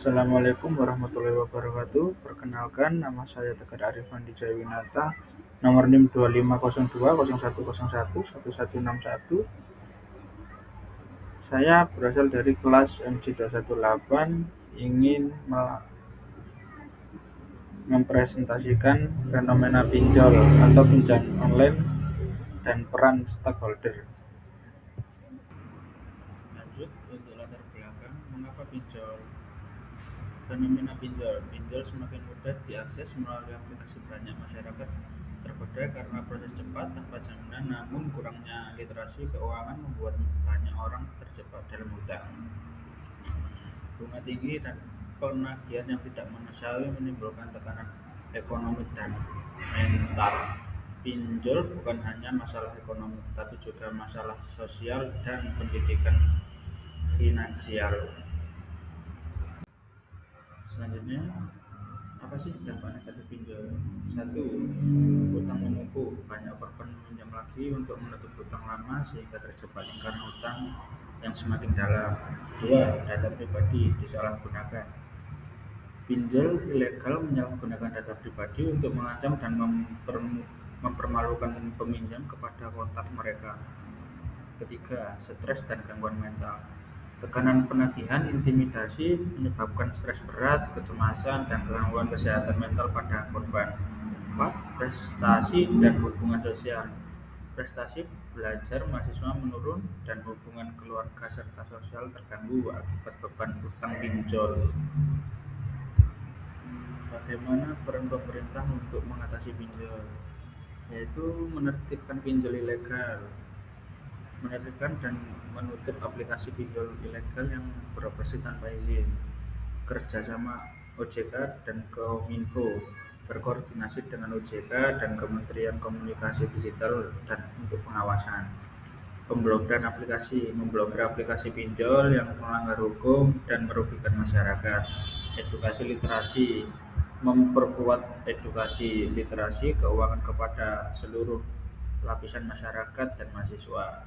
Assalamualaikum warahmatullahi wabarakatuh. Perkenalkan, nama saya Tegar Arifandi Jayawinata, nomor NIM 250201011161. Saya berasal dari kelas MC218, ingin mempresentasikan fenomena pinjol atau pinjam online dan peran stakeholder. Lanjut, untuk latar belakang, mengapa pinjol? Fenomena pinjol. Pinjol semakin mudah diakses melalui aplikasi banyak masyarakat tergoda karena proses cepat tanpa jaminan, namun kurangnya literasi keuangan membuat banyak orang terjebak dalam hutang. Bunga tinggi dan penagihan yang tidak manusiawi menimbulkan tekanan ekonomi dan mental. Pinjol bukan hanya masalah ekonomi, tetapi juga masalah sosial dan pendidikan finansial. Selanjutnya, apa sih dampak negatif pinjol? 1. Hutang menumpuk. Banyak korban meminjam lagi untuk menutup hutang lama sehingga terjebak lingkaran hutang yang semakin dalam. 2. Data pribadi disalahgunakan. Pinjol ilegal menyalahgunakan data pribadi untuk mengancam dan mempermalukan peminjam kepada kontak mereka. 3. Stres dan gangguan mental. Tekanan penagihan, intimidasi menyebabkan stres berat, kecemasan, dan gangguan kesehatan mental pada korban. 4. Prestasi dan hubungan sosial. Prestasi belajar mahasiswa menurun dan hubungan keluarga serta sosial terganggu akibat beban hutang pinjol. Bagaimana peran pemerintah untuk mengatasi pinjol? Yaitu menertibkan pinjol ilegal, menertibkan dan menutup aplikasi pinjol ilegal yang beroperasi tanpa izin, kerjasama OJK dan Kominfo, berkoordinasi dengan OJK dan Kementerian Komunikasi Digital dan untuk pengawasan, memblokir aplikasi pinjol yang melanggar hukum dan merugikan masyarakat, edukasi literasi, memperkuat edukasi literasi keuangan kepada seluruh lapisan masyarakat dan mahasiswa.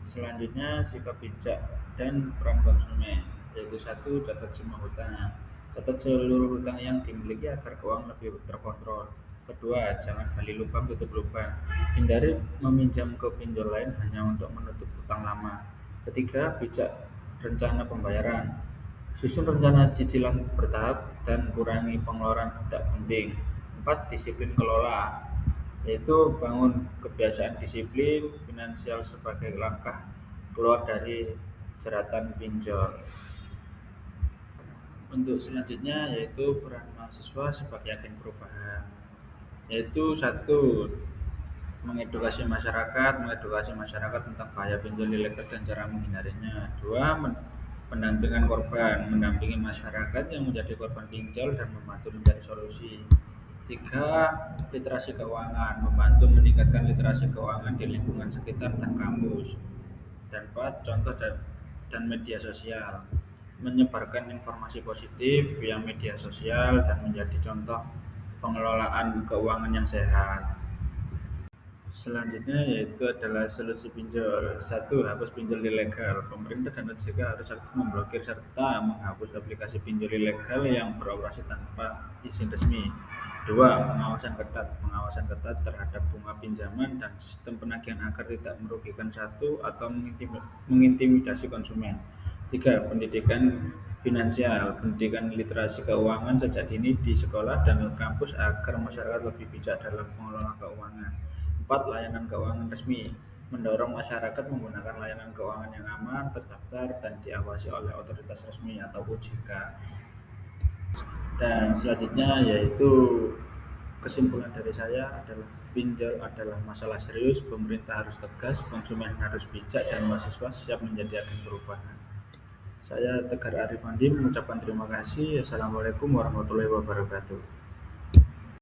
Selanjutnya, sikap bijak dan peran konsumen, yaitu 1. Catat semua hutang. Catat seluruh hutang yang dimiliki agar keuangan lebih terkontrol. 2. Jangan gali lubang tutup lubang. Hindari meminjam ke pinjol lain hanya untuk menutup hutang lama. 3. Bijak rencana pembayaran. Susun rencana cicilan bertahap dan kurangi pengeluaran tidak penting. 4. Disiplin kelola, yaitu bangun kebiasaan disiplin finansial sebagai langkah keluar dari jeratan pinjol. Untuk selanjutnya, yaitu peran mahasiswa sebagai agen perubahan, yaitu 1. Mengedukasi masyarakat tentang bahaya pinjol ilegal dan cara menghindarinya. 2. Pendampingan korban, mendampingi masyarakat yang menjadi korban pinjol dan membantu mencari solusi. 3. Literasi keuangan, membantu meningkatkan literasi keuangan di lingkungan sekitar dan kampus. Dan 4. Contoh dan media sosial, menyebarkan informasi positif via media sosial dan menjadi contoh pengelolaan keuangan yang sehat. Selanjutnya yaitu adalah solusi pinjol. 1. Hapus pinjol ilegal. Pemerintah dan OJK harus aktif memblokir serta menghapus aplikasi pinjol ilegal yang beroperasi tanpa izin resmi. 2. Pengawasan ketat terhadap bunga pinjaman dan sistem penagihan agar tidak merugikan satu atau mengintimidasi konsumen. 3. Pendidikan finansial, pendidikan literasi keuangan sejak dini di sekolah dan kampus agar masyarakat lebih bijak dalam mengelola keuangan. 4. Layanan keuangan resmi, mendorong masyarakat menggunakan layanan keuangan yang aman, terdaftar, dan diawasi oleh otoritas resmi atau OJK. Dan selanjutnya yaitu kesimpulan dari saya adalah pinjol adalah masalah serius, pemerintah harus tegas, konsumen harus bijak, dan mahasiswa siap menjadi agen perubahan. Saya Tegar Arifandi mengucapkan terima kasih. Assalamualaikum warahmatullahi wabarakatuh.